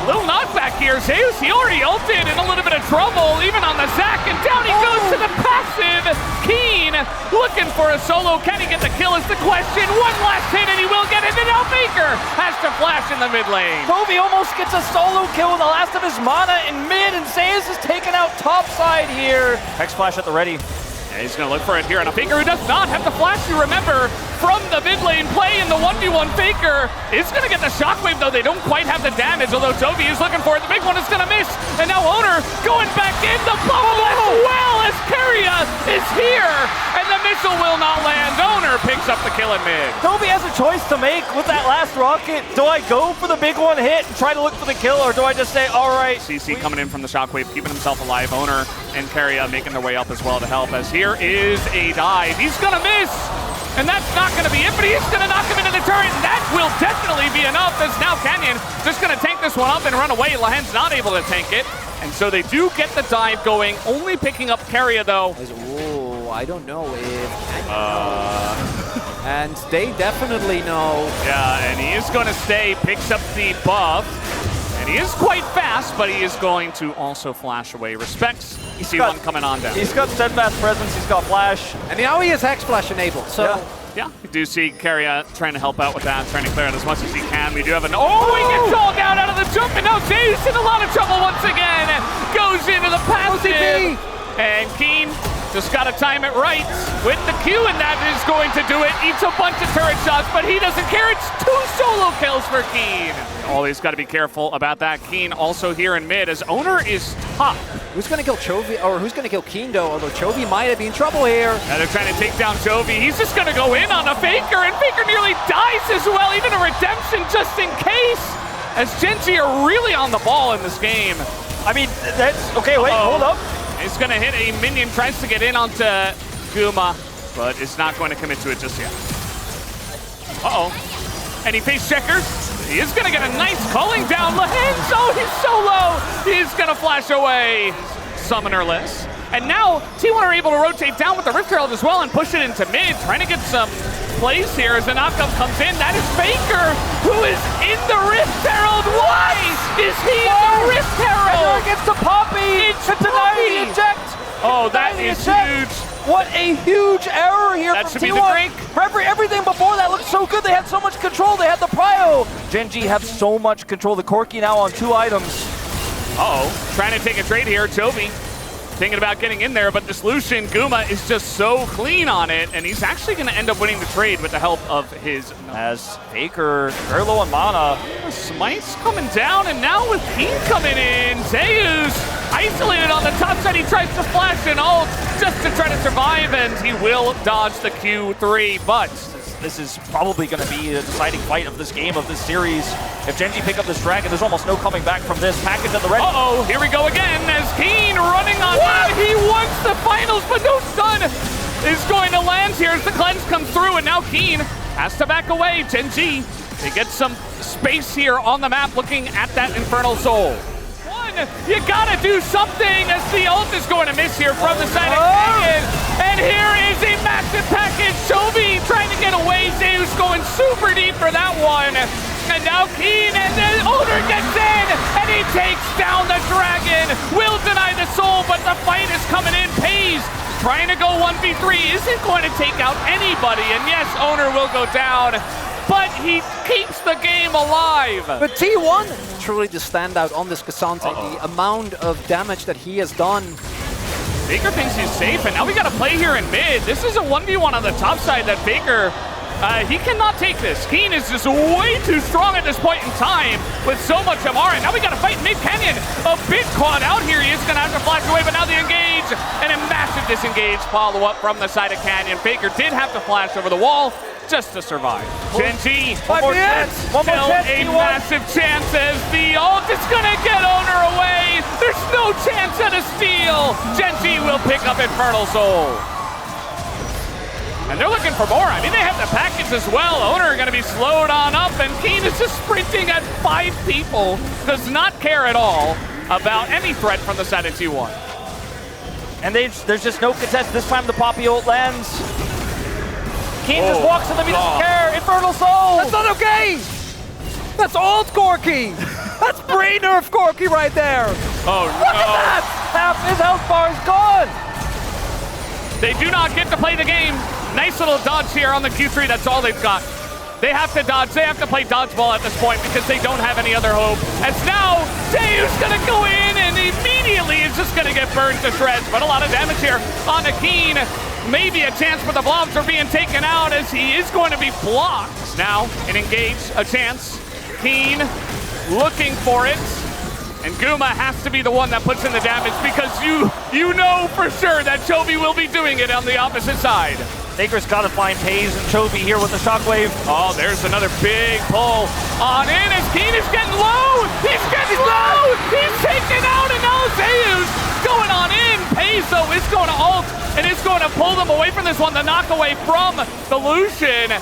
little knockback here, Zeus, he already ulted in a little bit of trouble, even on the Zac, and down he goes to the passive. Keen looking for a solo. Can he get the kill is the question. One last hit and he will get it, and now Faker has to flash in the mid lane. Chovy almost gets a solo kill with the last of his mana in mid, and Zeus is taken out top side here. Hex flash at the ready. Yeah, he's going to look for it here on a Faker who does not have the flash, you remember, from the mid lane play in the 1v1. Faker is going to get the shockwave, though they don't quite have the damage, although Chovy is looking for it. The big one is going to miss, and now Owner going back in the bubble as well as Keria is here, and the missile will not land. Owner picks up the kill in mid. Chovy has a choice to make with that last rocket. Do I go for the big one hit and try to look for the kill, or do I just say, all right. CC coming in from the shockwave, keeping himself alive. Owner and Keria making their way up as well to help, as here is a dive. He's going to miss, and that's not going to be it, but he's going to knock him into the turret, and that will definitely be enough, as now Canyon just going to tank this one up and run away. Lahens not able to tank it, and so they do get the dive going, only picking up Keria, though. Oh, I don't know if and they definitely know. Yeah, and he is going to stay, picks up the buff, and he is quite fast, but he is going to also flash away. Respects C1 coming on down. He's got steadfast presence, he's got flash. And now he has Hex Flash enabled, so... Yeah, we do see Keria trying to help out with that, trying to clear out as much as he can. We do have an... Oh, he gets all down out of the jump, and now Zeus in a lot of trouble once again. Goes into the passive. And Keen just got to time it right with the Q, and that is going to do it. Eats a bunch of turret shots, but he doesn't care. It's 2 solo kills for Keen. Always got to be careful about that. Keen also here in mid, as Owner is top. Who's going to kill Chovy, or who's going to kill Kindo? Although Chovy might have been in trouble here. Now they're trying to take down Chovy. He's just going to go in on a Faker, and Faker nearly dies as well. Even a redemption just in case, as Gen.G are really on the ball in this game. I mean, that's okay. Wait, hold up. He's going to hit a minion, tries to get in onto Guma, but is not going to commit to it just yet. And he face checkers. He is going to get a nice calling down. Lorenzo, he's so low. He's going to flash away. Summonerless. And now T1 are able to rotate down with the Rift Herald as well and push it into mid, trying to get some plays here as the knockup comes in. That is Faker, who is in the Rift Herald. Why is he in the Rift Herald? Gets the Poppy to deny the eject. Oh, that is huge. What a huge error here That from should be T1. the drink. Everything before that looked so good. They had so much control. They had the prio. Gen.G have so much control. The Corki now on 2 items. Trying to take a trade here. Chovy thinking about getting in there, but this Lucian Guma is just so clean on it, and he's actually going to end up winning the trade with the help of his... As Faker, very low on mana. Smite's coming down, and now with Keen coming in, Zeus isolated on the top side. He tries to flash an ult just to try to survive, and he will dodge the Q3, but this is probably going to be the deciding fight of this game, of this series. If Gen.G pick up this dragon, there's almost no coming back from this. Package at the red. Here we go again as Keen running on in. He wants the finals, but no stun is going to land here as the cleanse comes through, and now Keen has to back away. Gen.G, they get some space here on the map looking at that Infernal Soul. You gotta do something as the ult is going to miss here from the side of Kagan. And here is a massive package. Chovy trying to get away. Zeus going super deep for that one. And now Keen, and the owner gets in, and he takes down the dragon. Will deny the soul, but the fight is coming in. Pays trying to go 1v3, isn't going to take out anybody. And yes, owner will go down, but he keeps the game alive. But T1 truly the standout on this Cassante. The amount of damage that he has done. Faker thinks he's safe, and now we got to play here in mid. This is a 1v1 on the top side that Faker, he cannot take this. Keen is just way too strong at this point in time with so much MR, and now we got to fight mid-canyon. A bit caught out here. He is going to have to flash away, but now the engage, and a massive disengage follow-up from the side of Canyon. Faker did have to flash over the wall just to survive. Gen.G, one more chance, a massive chance as the ult is gonna get owner away. There's no chance at a steal. Gen.G will pick up Infernal Soul. And they're looking for more. I mean, they have the package as well. Owner gonna be slowed on up, and Keen is just sprinting at 5 people. Does not care at all about any threat from the side of T1. And there's just no contest. This time the Poppy ult lands. Keen just walks in them, he doesn't care. Infernal Soul! That's not okay! That's old Corki! That's brain nerf Corki right there! Oh Look at that! Half his health bar is gone! They do not get to play the game. Nice little dodge here on the Q3, that's all they've got. They have to dodge, they have to play dodgeball at this point because they don't have any other hope. As now, Dayu's gonna go in and immediately is just gonna get burned to shreds, but a lot of damage here on the Keen. Maybe a chance, but the blobs are being taken out as he is going to be blocked. Now, an engage, a chance. Keen looking for it. And Guma has to be the one that puts in the damage because you know for sure that Chovy will be doing it on the opposite side. Faker's got to find Pays and Chovy here with the shockwave. Oh, there's another big pull on in as Keen is getting low. He's getting low. He's taken out, and now Zeus going on in. Pays, though, is going to ult, and it's going to pull them away from this one. The knockaway from the Lucian.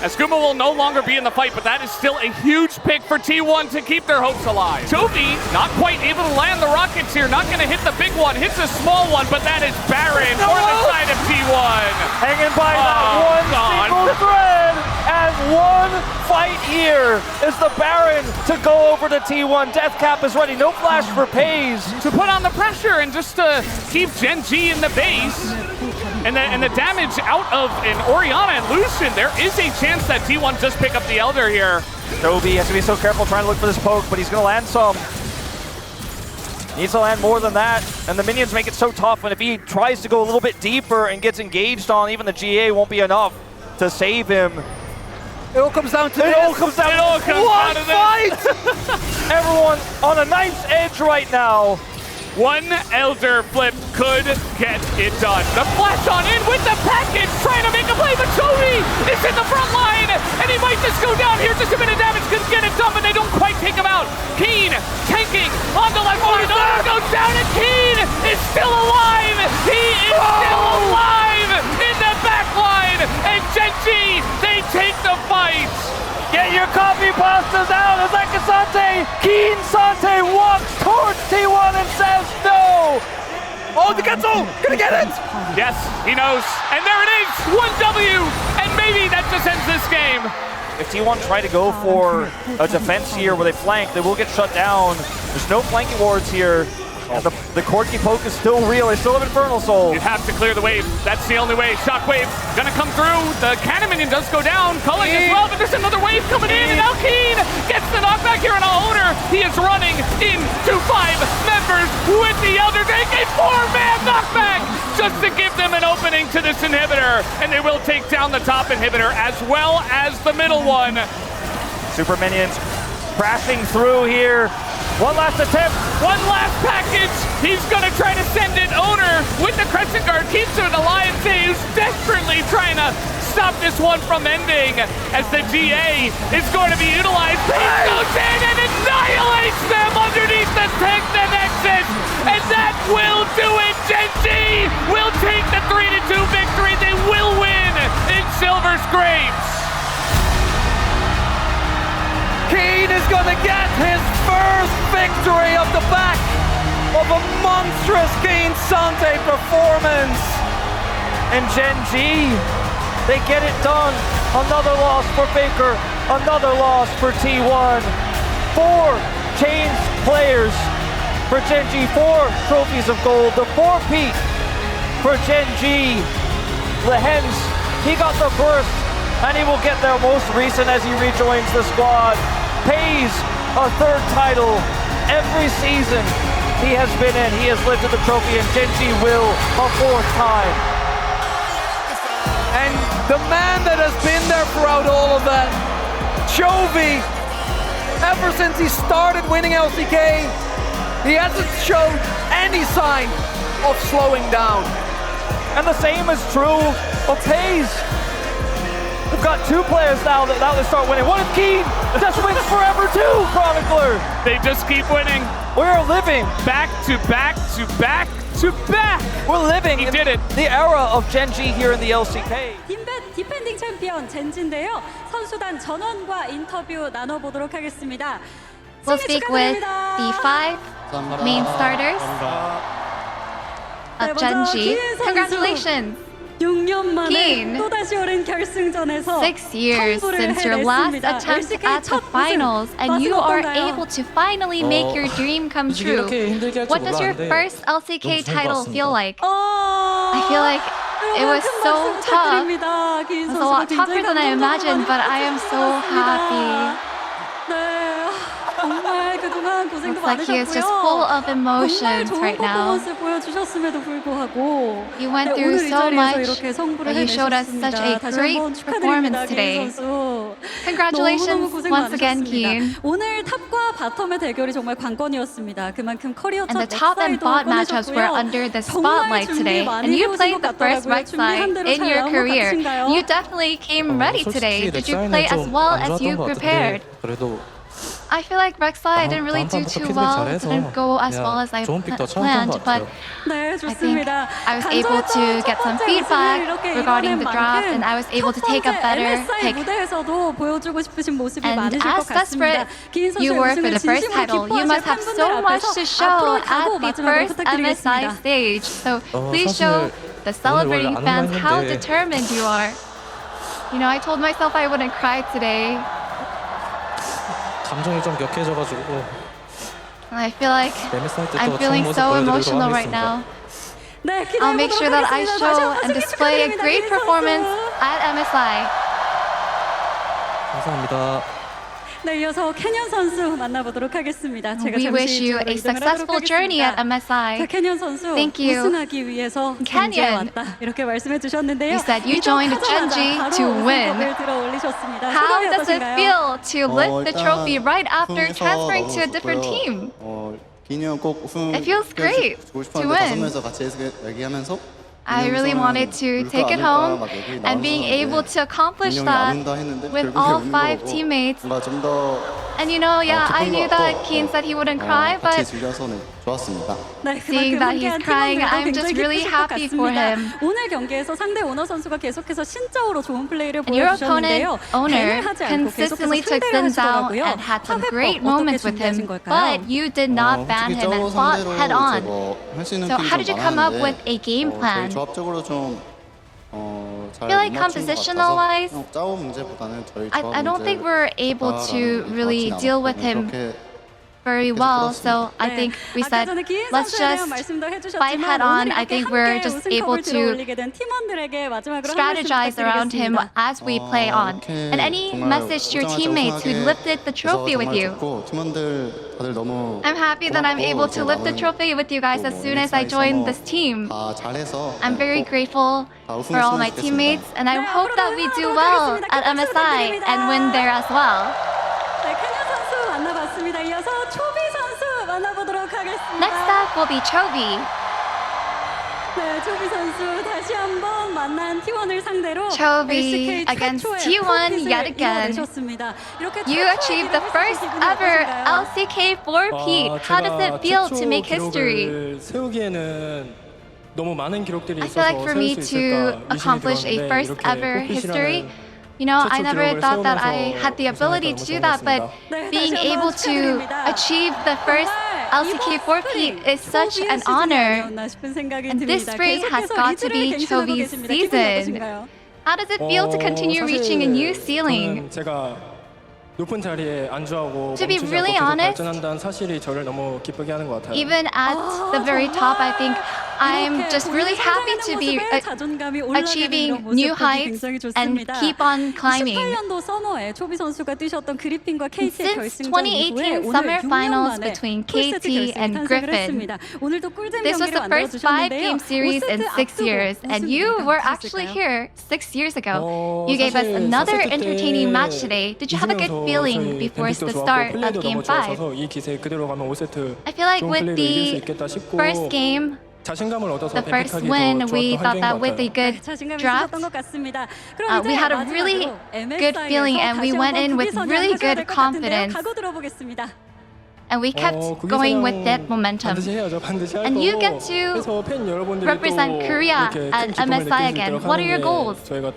As Guma will no longer be in the fight, but that is still a huge pick for T1 to keep their hopes alive. Chovy not quite able to land the rockets here, not going to hit the big one, hits a small one, but that is Baron for the side of T1. Hanging by that one single thread, and one fight here is the Baron to go over to T1. Death Cap is ready, no flash for Pays. To put on the pressure and just to keep Gen.G in the base. And the damage out of an Orianna and Lucian, there is a chance that T1 just pick up the Elder here. Chovy has to be so careful trying to look for this poke, but he's going to land some. Needs to land more than that, and the minions make it so tough, and if he tries to go a little bit deeper and gets engaged on, even the GA won't be enough to save him. It all comes down to It all comes down to one fight! Everyone on a knife's edge right now. One Elder flip could get it done. The flash on in with the package, trying to make a play, but Cody is in the front line, and he might just go down here. Just a bit of damage could get it done, but they don't quite take him out. Keen tanking on the left line. Oh, goes down, and Keen is still alive. He is still alive in the back line, and Genji, they take the fight. Get your coffee pastas out as Akasante, Keen Sante walks towards T1 and says no! Oh, the Getsu! Gonna get it! Yes, he knows. And there it is, 1W, and maybe that just ends this game. If T1 try to go for a defense here where they flank, they will get shut down. There's no flanking wards here. And the Corky poke is still real. They still have Infernal Soul. You have to clear the wave. That's the only way. Shockwave gonna come through. The cannon minion does go down. Culling as well, but there's another wave coming in. And now Keen gets the knockback here on a owner. He is running into 5 members with the Elder Drake. A 4-man knockback just to give them an opening to this inhibitor. And they will take down the top inhibitor as well as the middle one. Super minions crashing through here. One last attempt. One last package. He's gonna try to send it. Owner with the Crescent Guard keeps it alive. He's desperately trying to stop this one from ending as the GA is going to be utilized. He goes in and annihilates them underneath the Nexus, and that will do it. Genji will take the 3-2 victory. They will win in Silver Scrapes. Keen is going to get his first victory off the back of a monstrous Keen Sante performance. And Genji, they get it done. Another loss for Faker, another loss for T1. 4 changed players for Genji, 4 trophies of gold, the 4-peat for Genji. Lehens, he got the first, and he will get their most recent as he rejoins the squad. Pays a 3rd title every season he has been in. He has lifted the trophy, and Genji will a 4th time. And the man that has been there throughout all of that, Chovy, ever since he started winning LCK, he hasn't shown any sign of slowing down. And the same is true of Pays. We've got 2 players now that they start winning. What if Keen just wins forever too, Chronicler? They just keep winning. We're living Back to back to back to back. We're living He in did it. the era of Genji here in the LCK. 디펜딩 챔피언 젠지인데요. 선수단 전원과 인터뷰 나눠보도록 하겠습니다. We'll 승리 speak with 축하드립니다. the 5 main starters of Genji. Congratulations! 6년 만에 Keen. 또다시 오른 결승전에서 6 years since your last attempt at the finals, and you are able to finally make your dream come true. What does your first LCK title feel like? I feel like it was so tough. It was a lot tougher than I imagined, but I am so happy. 네, 정말 그동안 고생도 Looks like he is just full of emotions right now. 보여주셨음에도 불구하고 You went 네, through 오늘 이 so 자리에서 much, 이렇게 성부를 but you showed us 해내셨습니다. such a 다시 great 한번 performance 축하드립니다, today. 기인 선수. Congratulations 너무너무 고생 once again, 많으셨습니다. Keen. 오늘 탑과 바텀의 대결이 정말 관건이었습니다. 그만큼 커리어 And 첫 the top and 넥사이도 bot matchups were 꺼내셨고요. under the 정말 spotlight 준비 today. 많이 And you 해오신 played 것 the first 같더라고요. red 준비한 side 대로 in 잘 your 나온 것 career. 같으신가요? You definitely came ready today. Did you play as well as you prepared? 그래도 I feel like Rek'Sai didn't really do too well. Didn't go as well as I planned, but 네, I think 좋습니다. I was able to get some feedback regarding the draft, and I was able to take a better pick. 무대에서도 보여주고 싶으신 모습이 And 많으실 as 것 같습니다. desperate 기인 you 선수의 were for 우승을 the first 진심으로 title, you must have 기뻐하시는 so 팬분들 much 앞에서 to show 앞으로 at 각오 the 마지막으로 first MSI 부탁드리겠습니다. stage. So please show the celebrating fans how determined you are. You know, I told myself I wouldn't cry today. 감정이 좀 격해져가지고 And I feel like MSI 때도 I'm 좋은 feeling 모습 so 보여드리도록 emotional right 하겠습니다. now. 네, I'll make sure that I 기대해보도록 show 하겠습니다. and 다시 display a 한번 great 축하드립니다, performance 기인 선수. at MSI. 감사합니다. 네, 이어서 캐년 선수 만나보도록 하겠습니다. 제가 We wish 잠시 you 이쪽으로 a 이동을 successful 하도록 journey at 하겠습니다. MSI. 자, 캐년 선수 Thank you. 우승하기 위해서 젠지에 Canyon. 왔다 이렇게 말씀해 주셨는데요. You said you joined Genji to win. 들어 올리셨습니다. How 소감이 does it 어떠신가요? feel to lift the 일단 trophy right after 우승해서 transferring 너무 to a different 좋고요. team? It feels great to win. I really wanted to take it home, and being able to accomplish that with all 5 teammates. And you know, yeah, I knew that Keen said he wouldn't cry, but seeing that he's crying, I'm just really happy for him. 오늘 경기에서 상대 오너 선수가 계속해서 신적으로 좋은 플레이를 And your 보여주셨는데요. opponent, owner, consistently took Xin Zhao and had some great moments with him, but you did not ban him and fought head on. So how did you come up with a game plan? I feel like compositional-wise, I don't think we're able to really deal with him very well. So I think we said, let's just fight head on. I think we're just able to strategize around him as we play on. And any message to your teammates who lifted the trophy with you? I'm happy that I'm able to lift the trophy with you guys as soon as I joined this team. I'm very grateful for all my teammates, and I hope that we do well at MSI and win there as well. 만나봤습니다. 이어서 초비 선수 만나보도록 하겠습니다. Next up will be Chovy. 네, 초비 선수 다시 한번 만난 T1을 상대로 Chovy against T1 yet again. You achieved the first ever LCK 4P. How does it feel to make history? I feel like for me to accomplish a first ever history, you know, I never thought that I had the ability to do that, but being able to achieve the first LCK 4P is such an honor. And this spring has got to be Chovy's season. How does it feel to continue reaching a new ceiling? To be really honest, even at the very top, I think I'm just really happy to be achieving new heights and keep on climbing. Since 2018 summer finals between KT and Griffin, this was the first 5-game series in 6 years, and you were actually here 6 years ago. You gave us another entertaining match today. Did you have a good feeling before the start of Game 5? I feel like with the first game, the first win, we thought that with a good draft, we had a really good feeling and we went in with really good confidence. And we kept going with that momentum. And you get to represent Korea at MSI again. What are your goals? I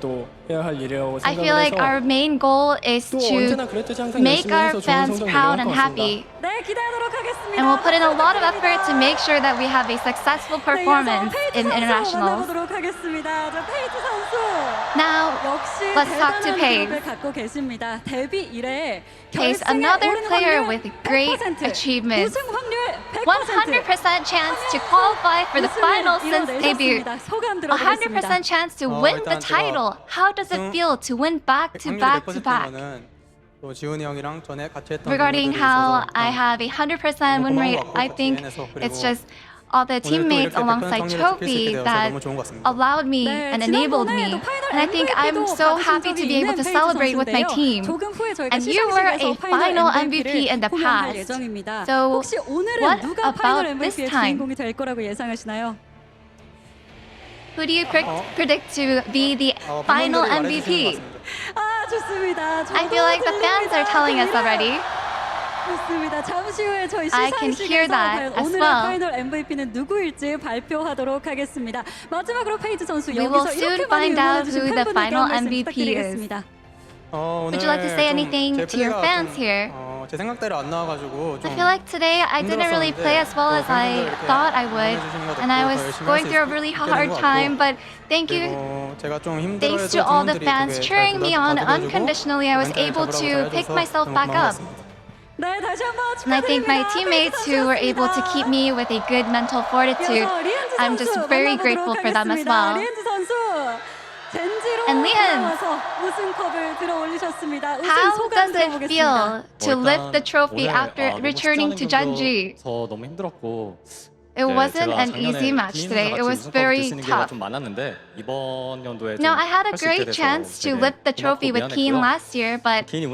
feel like our main goal is to make our fans proud and happy. And we'll put in a lot of effort to make sure that we have a successful performance in internationals. Now, let's talk to Paige. Paige, another player with great achievements. 100% chance to qualify for the finals since debut. 100% chance to win the title. How does it feel to win back to back to back? Regarding how I have a 100% win rate, I think it's just all the teammates alongside Chovy that allowed me and enabled me. And I think I'm so happy to be able to celebrate with my team. And you were a final MVP in the past. So what about this time? Who do you predict to be the final MVP? I feel like the fans are telling us already. I can hear that as well. We will soon find out who the final MVP is. Would you like to say anything to your fans here? I feel like today I didn't really play as well as I thought I would, and I was going through a really hard time, but thank you. Thanks to all the fans cheering me on unconditionally, I was able to pick myself back up. And I thank my teammates who were able to keep me with a good mental fortitude. I'm just very grateful for them as well. And Lian, how does it feel to lift the trophy after returning to Genji? It wasn't an easy match today. It was very tough. No, I had a great chance to lift the trophy with Keen last year, but you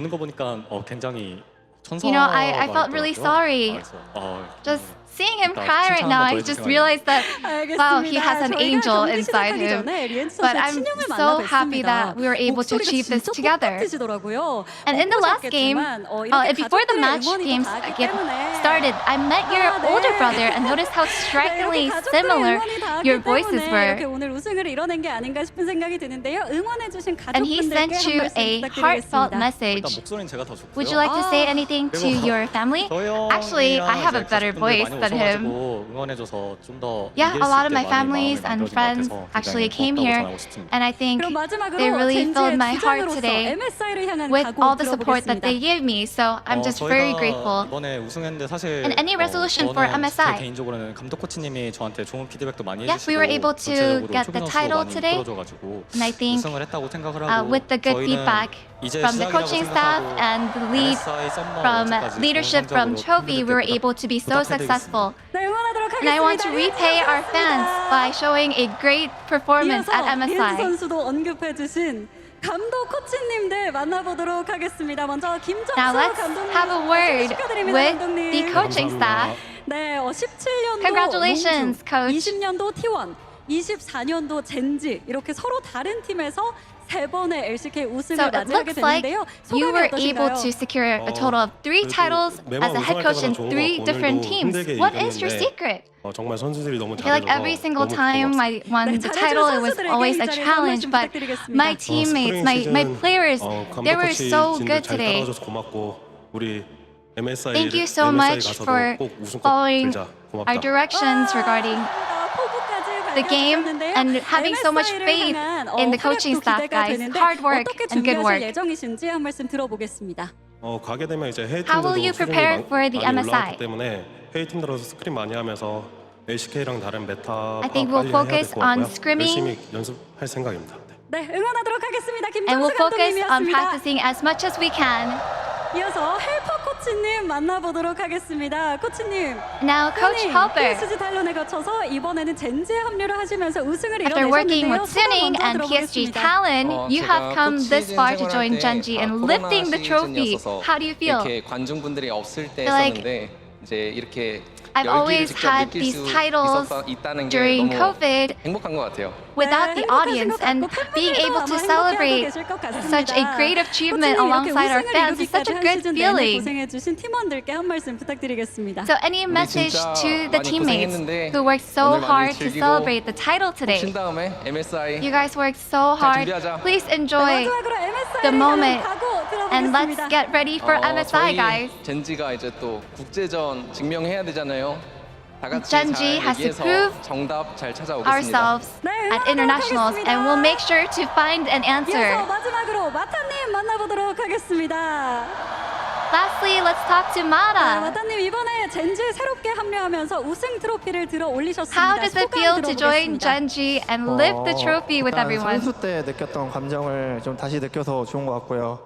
know, I felt really sorry. Just Seeing him cry right now, I just realized that wow, he has an angel inside him. But I'm so happy that we were able to achieve this together. And in the last game, before the match games started, I met your older brother and noticed how strikingly similar your voices were. And he sent you a heartfelt message. Would you like to say anything to your family? Actually, I have a better voice than him. Yeah, a lot of my families and friends actually came here, and I think they really filled my heart today with all the support that they gave me. So I'm just very grateful. And any resolution for MSI? Yes, we were able to get the title today, and I think with the good feedback from the coaching staff and the lead from leadership from Trophy, we were able to be so successful. And I want to repay our fans by showing a great performance at MSI. 감독 코치님들 만나보도록 하겠습니다. 먼저 김정수 Now let's have a word with the coaching staff. 네, 17년도 Congratulations, 롱주, coach. 20년도 T1, 24년도 젠지 이렇게 서로 다른 팀에서 세 번의 LCK 우승을 So it 맞이하게 looks like 됐는데요. you 소감이 were able 어떠신가요? to secure a total of 3 titles as a head coach in 3 different teams. What is your secret? 정말 선수들이 너무 I feel like every single time I won the title, it was always a challenge. But my teammates, my players, they were so good today. Thank you so much for following our directions regarding the game and having so much faith in the coaching staff, guys. Hard work and good work. 예정이신지 한 말씀 들어보겠습니다. 가게 되면 이제 해외 How will 팀들도 you 수준이 prepare 많이 for the MSI? 올라왔기 때문에 해외 팀들로서 스크림 많이 하면서 LCK랑 다른 메타 I think we'll focus on scrimming. 열심히 연습할 생각입니다. 네, 응원하도록 하겠습니다. And we'll 김정수 focus on 감독님이었습니다. practicing as much as we can. 이어서 헬퍼 코치님 만나보도록 하겠습니다. 코치님. Now, Coach Helper. PSG 탈론에 거쳐서 이번에는 젠지에 합류를 하시면서 우승을 After working 이뤄내셨는데요. with Suning and PSG Talon, you have come this far to join Genji and lifting the trophy. How do you feel? 이렇게 관중분들이 없을 때 like 했었는데 이제 이렇게 I've always had these titles during COVID 행복한 것 같아요. without the audience, and being able to celebrate such a great achievement alongside our fans is such a good feeling. 고생해주신 팀원들께 한 말씀 부탁드리겠습니다. So any message to the teammates who worked so hard to celebrate the title today? 친 다음에 MSI You guys worked so hard. Please enjoy the moment and let's get ready for MSI, guys. 젠지가 이제 또 국제전 증명해야 되잖아요. 다 같이 Genji 잘 has to 얘기해서 prove 정답 잘 찾아오겠습니다. ourselves at internationals, and we'll make sure to find an answer. 이어서 마지막으로 마타님 만나보도록 하겠습니다. Lastly, let's talk to Mara. 마타님 이번에 젠지에 새롭게 합류하면서 우승 트로피를 들어 올리셨습니다. How does it feel to join 들어보겠습니다. Genji and lift the trophy with 일단 everyone? 선수 때 느꼈던 감정을 좀 다시 느껴서 좋은 것 같고요.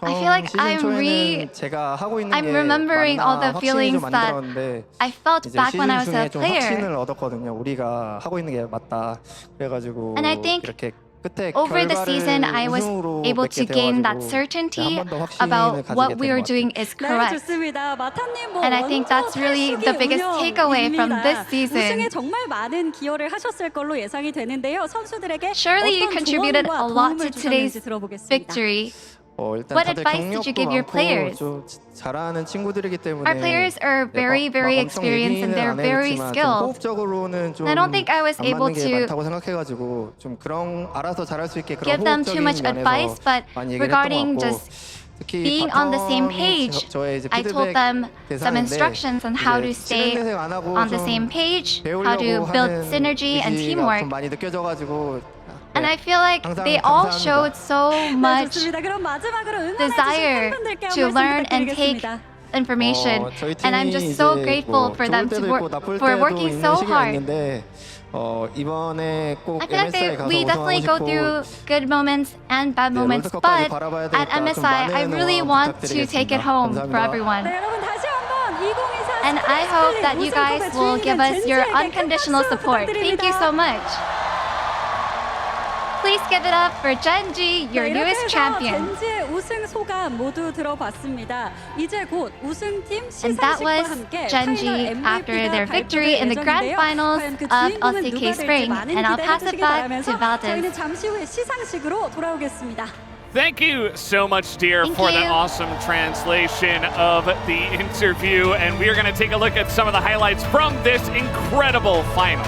I feel like 시즌 I'm 제가 하고 있는 I'm 게 remembering all the 맞나 feelings 확신이 좀 that 만들었는데 I felt 이제 back when I was 시즌 a 중에 좀 player. 확신을 얻었거든요. 우리가 하고 있는 게 맞다. 그래가지고 And I think 이렇게 끝에 Over the 결과를 season, I was 우승으로 able 맺게 to gain that 돼가지고 certainty 한 번 더 확신을 about 가지게 what 된 we were 것 doing 같아요. is 네, correct. 좋습니다. 마타님 뭐 And I think that's really the biggest takeaway from this season. 우승에 정말 많은 기여를 하셨을 걸로 예상이 되는데요. 선수들에게 Surely you 어떤 contributed 조언과 a lot 도움을 to today's 주셨는지 들어보겠습니다. victory. 일단 What 다들 advice did you give your 경력도 players? 많고 좀 잘하는 친구들이기 때문에 Our players are very, very experienced and they're very skilled. 호흡적으로는 좀 I don't think I was 안 able 맞는 게 to 많다고 생각해가지고 좀 그런 알아서 잘할 수 있게 그런 give them too 호흡적인 much 면에서 advice, but 많이 얘기를 regarding 했던 것 just 같고 특히 being on the same 바텀이 page, 저의 이제 I told 피드백 them some 대상인데 instructions on how to 이제 stay 실행 안 하고 on the 좀 same page, how to 배우려고 build 하는 synergy and 의지가 teamwork. 좀 많이 느껴져가지고 And I feel like 항상 they all 감사합니다. showed so 네, much 좋습니다. 그럼 마지막으로 응원해주신 desire 팬분들께 한 to 말씀 learn and take 부탁드리겠습니다. information. 저희 And I'm 팀이 just so 이제 grateful 뭐 for them 좋을 때도 있고 나쁠 for 때도 working 있는 so 시기가 hard. 있는데 이번에 꼭 I feel like MSI 가서 we definitely go 우승하고 through 싶고 good moments and bad moments, 롤드컵까지 but 바라봐야 at 되니까 좀 MSI, I 많은 really 응원 want to take it 부탁드리겠습니다. home for 감사합니다. everyone. 네, 여러분 다시 한번 2024 And I hope that you guys will give us your 젠지에게 큰 unconditional 박수 support. Thank you so 부탁드립니다. much. Please give it up for Genji, your 네, newest 이렇게 해서 champion. 젠지의 우승 소감 모두 들어봤습니다. 이제 곧 우승팀 And that 시상식과 was 함께 Genji 파이널 after MVP가 their victory in the grand 발표될 finals 예정인데요. 과연 그 of 주인공은 LCK 누가 될지 Spring. 많은 And I'll 기대해 pass it 주시기 back to 바라면서 Valdez. 저희는 잠시 후에 시상식으로 돌아오겠습니다. Thank you so much, dear, Thank for that you. awesome translation of the interview. And we are going to take a look at some of the highlights from this incredible final.